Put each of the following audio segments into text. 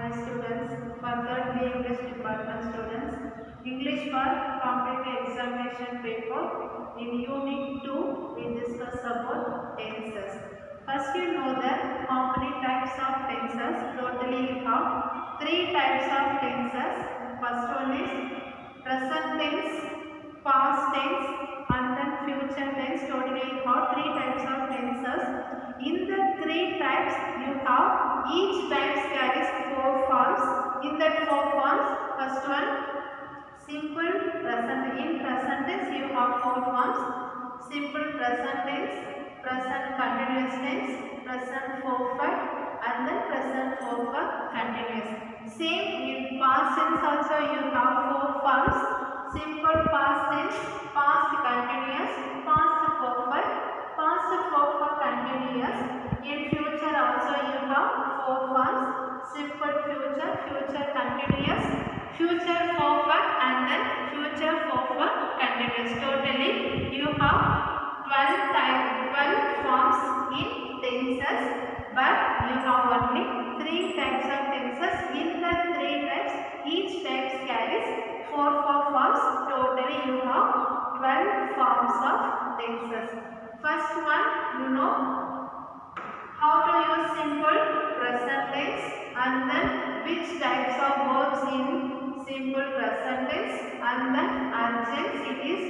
Hi students, for third B English department students, English for competitive examination paper. In Unit 2, we discuss about tenses. First you know that how many types of tenses. Totally you have three types of tenses. First one is present tense, past tense and then future tense. Totally you have three types of tenses. In the three types you have each type carries four forms. In that four forms, first one simple present. In present tense you have four forms: simple present tense, present continuous tense, present perfect and then present perfect continuous. Same in past tense also you have four forms: simple past tense, past continuous, past perfect, past perfect continuous. In future also you have four forms: simple future, future continuous, future perfect and then future perfect continuous. Totally you have 12 forms in tenses, but you have only three types of tenses. In the three types, each type carries four forms. Totally you have 12 forms of tenses. First one, you know how to use simple present tense and then which types of verbs in simple present tense and then urgent. It is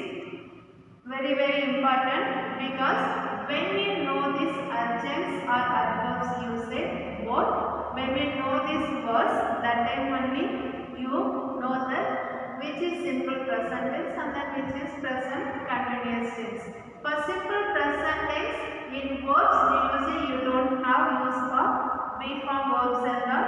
very important because when we know these urgents or adverbs usage both, when we know these words, that time only you know that which is simple present tense and then which is present continuous tense. For simple present tense, in verbs usually you don't have use for be form verbs and all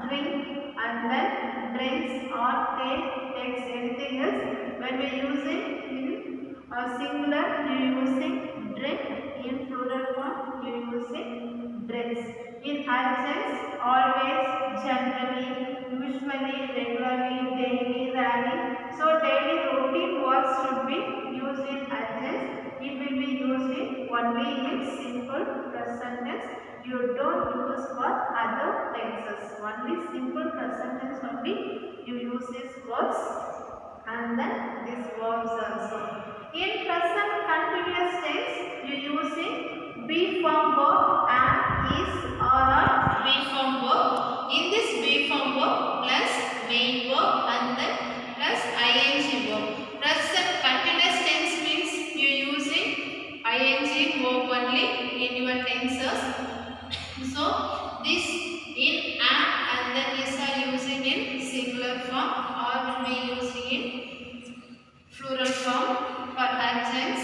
drink and then drinks or take, takes, anything else. When we use it in singular, you using drink. In plural form, you using drinks. In adjectives, always, generally, usually, regularly, daily, rarely. So daily routine words should be used in adjectives. It will be used in only in simple present tense. You don't use for other tenses. Only simple present tense only you use these words and then these verbs also. In present continuous tense, you using be form verb and is or be form verb. In this be form verb plus main verb and then plus ing verb. Present continuous tense means you using ing verb only in your tenses. So this in and then is are using in singular form or will be using in plural form for adjectives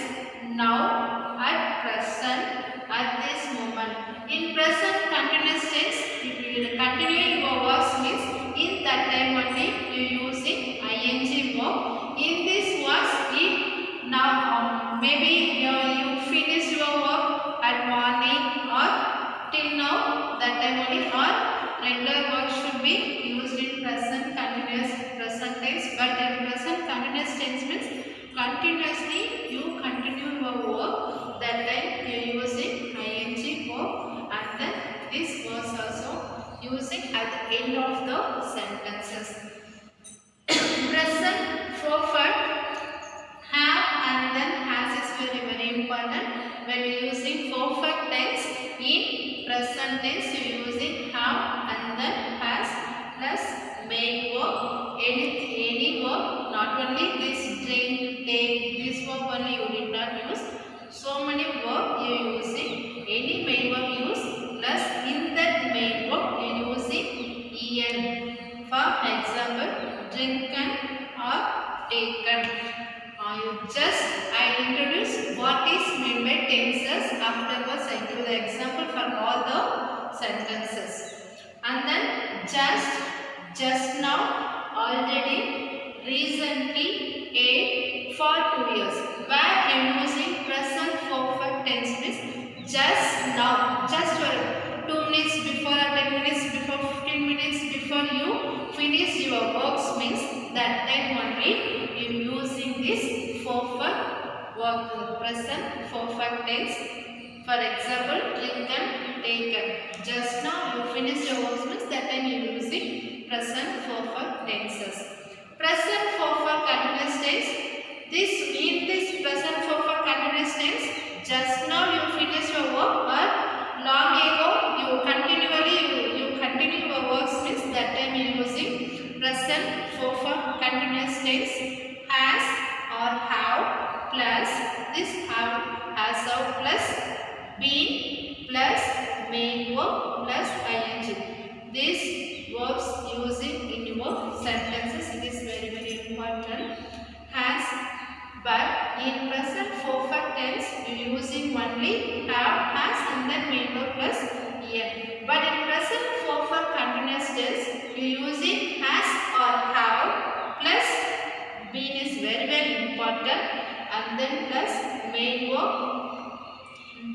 now, at present, at this moment. In present continuous tense, if you will continue your words means in that time only you using ing verb. In this words, if now maybe you finish your work at morning or till now, that time only, or regular work should be used in present continuous present tense. But in present continuous tense means continuously you continue your work, that time you are using ing verb and then this was also using at the end of the sentences. Present perfect have and then has is very important. When you are using perfect tense in present tense, you are using have and then has plus main verb. Any verb, not only this drink, take, this verb only you did not use. So many verb you are using. Any main verb use plus in that main verb you are using en. For example, drinken or taken. I introduce what is meant by tenses. Afterwards, I give the example for all the sentences. And then just now, already, recently, a, for 2 years. Where I am using present perfect tense means just now, just for 2 minutes before or 10 minutes before, 15 minutes before you finish your works means that time only you using this perfect work, present perfect tense. For example, taken, taken. Just now you finish your works means that time you using present perfect tenses. Present perfect continuous tense. In this present perfect continuous tense, just now you finished your work, but long ago you continue your works means that time you using present perfect continuous tense has or have plus this have has or plus been plus main verb plus ing. These verbs using in your sentences, it is very important. Has, but in present perfect tense you using only have, has and then main verb plus en. But in present perfect continuous tense you using has or have plus been is very important, and then plus main verb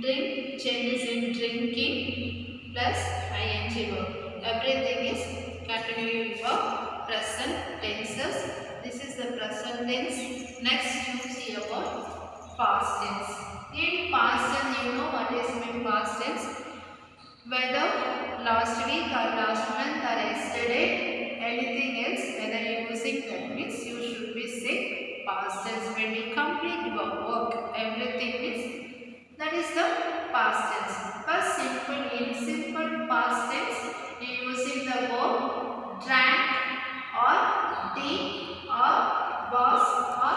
drink changes in drinking plus ing verb. Everything is continuing verb present tenses. This is the present tense. Next you see about past tense. In past tense, you know what is mean past tense. Whether last week or last month or yesterday, anything else, whether you using that means you should be saying past tense. When you complete your work, everything is that is the past tense. First in simple past tense, you using the verb drank or did or was or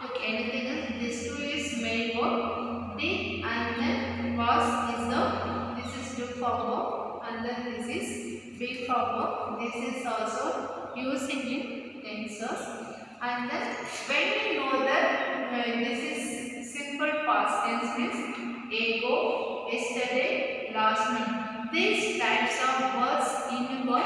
took anything else. This two is main verb. Did and then was this is do for verb, and then this is be for verb. This is also using in tenses. And then when we know that this is simple past tense means ago, yesterday, last month. These types of words in the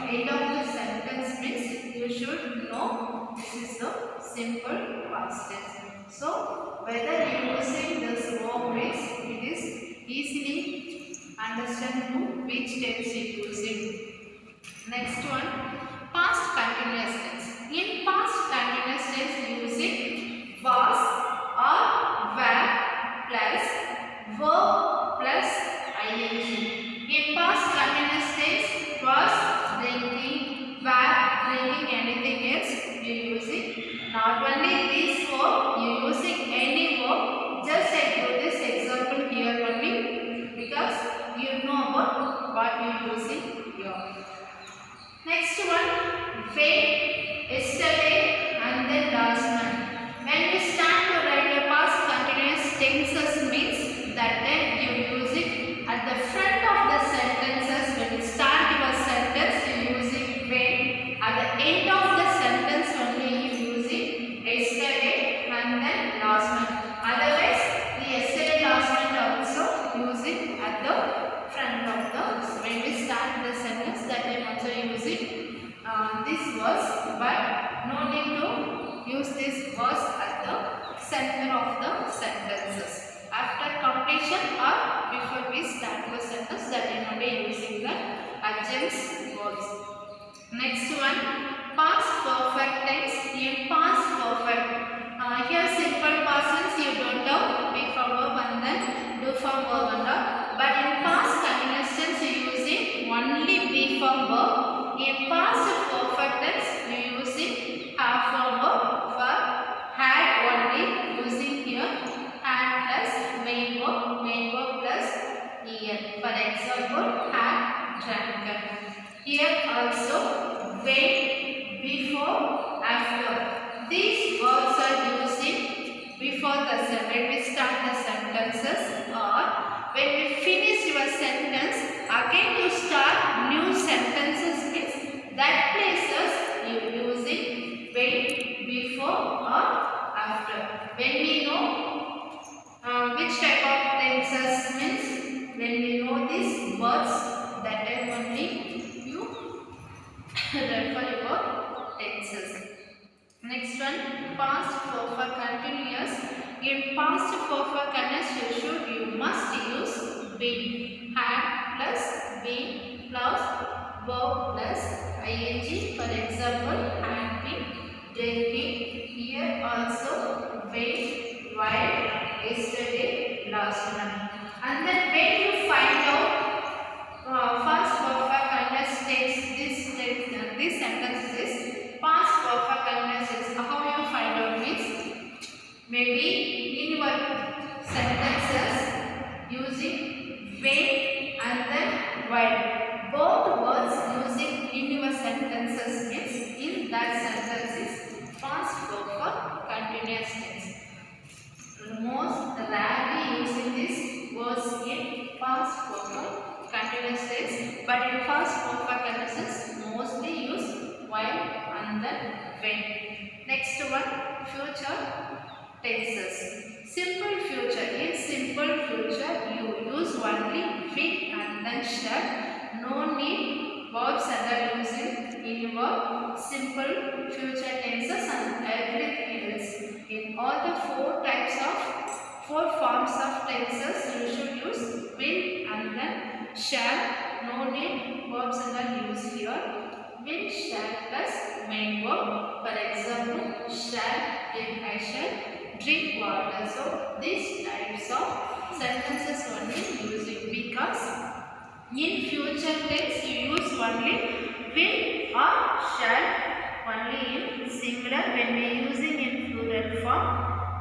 end of the sentence means you should know this is the simple past tense. So whether you using this verb means it is easily understand which tense you using. Next one, past continuous tense. In past continuous tense using was or were plus verb plus ing. In past continuous tense, was drinking, were drinking, anything else you using. Not only this verb, you using any verb. Just I do this example here only because you know about what you using here. Next one, when, yesterday, and then last month. When we start to write the past continuous tenses means that then you use it at the front of the sentences. When you start your sentence, you use it when. At the end of the sentence only you use it yesterday and then last month. Otherwise, the yesterday last month also use it at the front of the. When we start the sentence, that time also use it. This was, but no need to use this was at the center of the sentences. After completion or before we start the sentence, that is only using the adjuncts verbs. Next one, past perfect tense. In past perfect, here simple past tense you don't have be for verb and then do for verb and all. But in past continuous tense you using only be for verb. In past perfect tense you using have for verb, for had only using here had plus main verb plus en. For example, had drank. Here also when, before, after. These verbs are using before the sentence. When we start the sentences or when we finish your sentence, again you start new sentences means that places you using when, before or after. When we know which type of tenses means when we know these words, that time only you refer your tenses. Next one, past perfect continuous. In past perfect continuous you must use been. Had plus been plus verb plus ing. For example, had been drinking. Here also when, while, yesterday, last month. And then when you find out first perfect continuous tense, this tenses. Simple future. In simple future, you use only will and then shall. No need verbs and are using in your simple future tenses and everything else. In all the four forms of tenses, you should use will and then shall. No need verbs and are used here. Will, shall plus main verb. For example, shall if I shall drink water. So these types of sentences only using, because in future tense you use only will or shall only in singular. When we are using in plural form,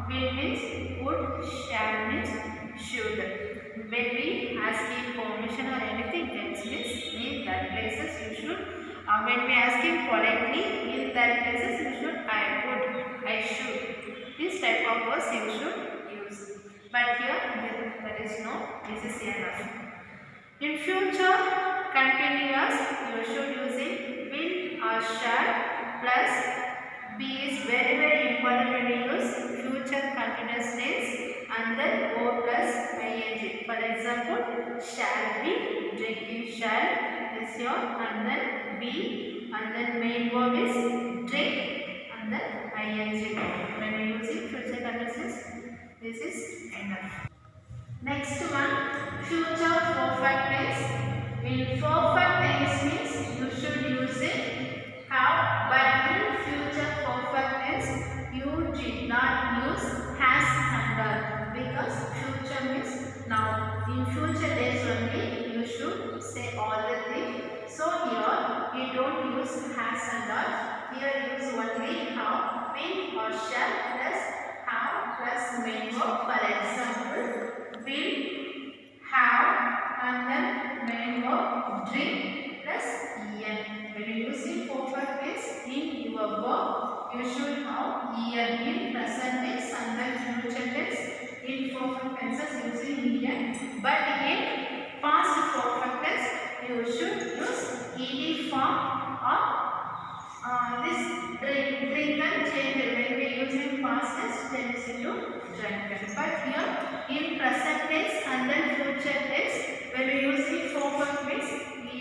will means would, shall means should. When we asking permission or anything else means in that places you should. When we asking politely, in that places you should I would, I should. This type of words you should use. But here there is no. This is enough. In future continuous, you should using will or shall plus be is very important when you use future continuous tense and then o plus ing. For example, shall be, drinking shall is your, and then be, and then main verb is drink and then ing. When you using future continuous, this is enough. Next one, future perfect tense. In perfect tense means you should use it have, but in future perfect tense you did not use has and are, because future means now. In future days only you should say all the things. So here you don't use has and are. Here use only how, will or shall plus how plus main verb. For example, will have and then main verb drink plus en. When you use in perfect tense in your verb, you should have en in present tense and then future tense. In perfect tenses using en, but in past perfect tense you should use ed form or this drink and change. When we use in past tense, change into drunken. But here in present tense and then future tense, when we use in perfect tense,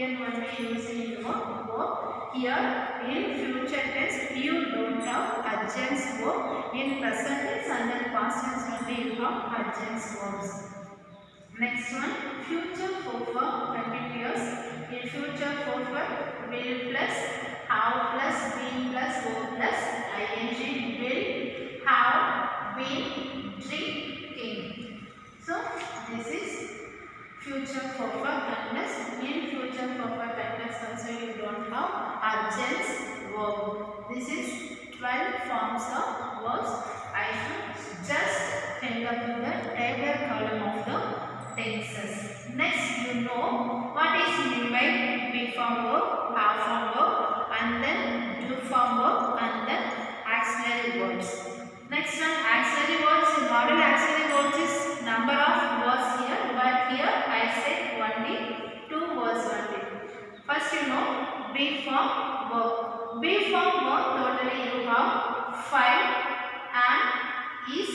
en only using in verb. Here in future tense you don't have adjuncts verb. In present tense and then past tense only you have adjuncts verbs. Next one, future perfect continuous. In future perfect, will plus have plus been plus go plus ing. Will have been drinking. So this is future perfect continuous. In future perfect continuous also you don't have adjuncts verb. This is 12 forms of verbs. I should just fill up the table column of the tenses. Next, you know what is meant by be form verb, have form verb, and then do form verb, and then auxiliary verbs. Next one, auxiliary verbs. Model auxiliary verbs is number of words here, but here I said only 2 words only. First, you know be form verb. Be form verb totally you have 5 and is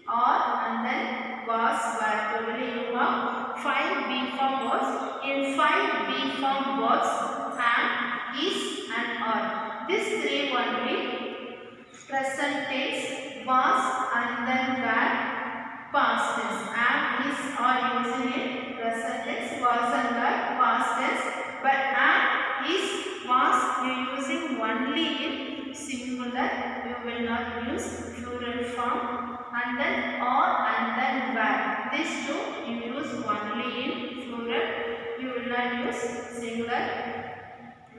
or and then was were. Totally you have 5 be form words. In 5 be form words and is and are. These 3 only present tense, was and then were, past tense. And is are using in present tense, was and were, past tense. But and is, was you using only in singular. You will not use plural form. And then or and then were. These 2 you use only in plural. You will not use singular,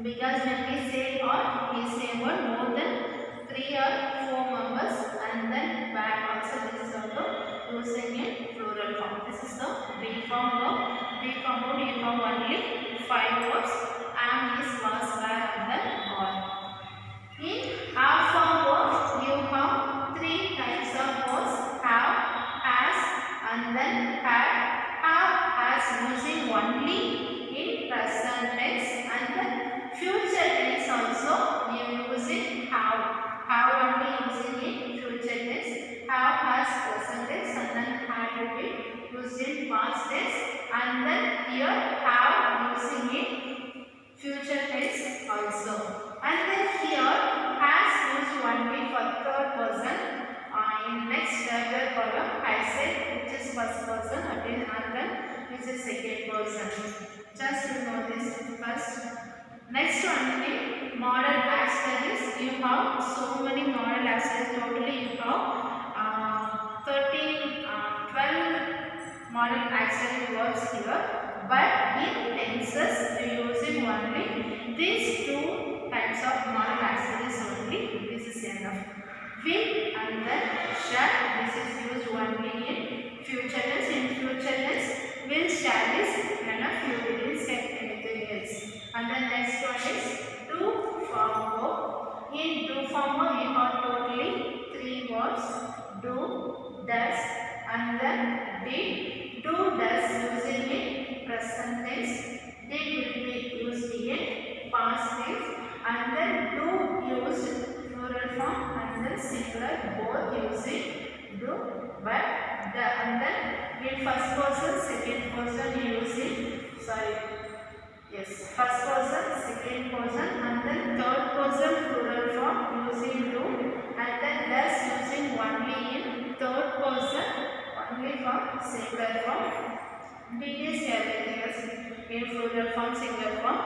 because when we say or, we say one more than 3 or 4 members, and then were also this is also using in plural form. This is the be form verb. Be form verb you have only 5 words and is, was, were and then or. In have form verb you have 3 types of words: have, has and then had. Have, has using only in present tense, and then future tense also you using have. Have only using in future tense. Have, here have using in future tense also. And then here has used only for third person. In next tabular column I said which is first person and then which is second person. Just to know this first. Next one is modal auxiliaries. You have so many modal auxiliaries. Totally you have 12 modal auxiliary verbs here. But in tenses you using only these two types of modal auxiliaries only. This is enough. Will and then shall. This is used only in future tense. In future tense, will, shall is enough. You didn't say anything else. And then next one is do, form, verb. In do form verb, we have totally 3 verbs: do, does, and then did. Do, does using in present tense. Did will be used in past tense. And then do used plural form and then singular both using do. But the and then in first person, second person using first person, second person, and then third person plural form using do, and then does using only in third person, only for singular form. Did is everything else in plural form, singular form.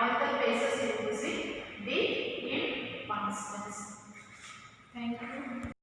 All the places using did in past tense. Thank you.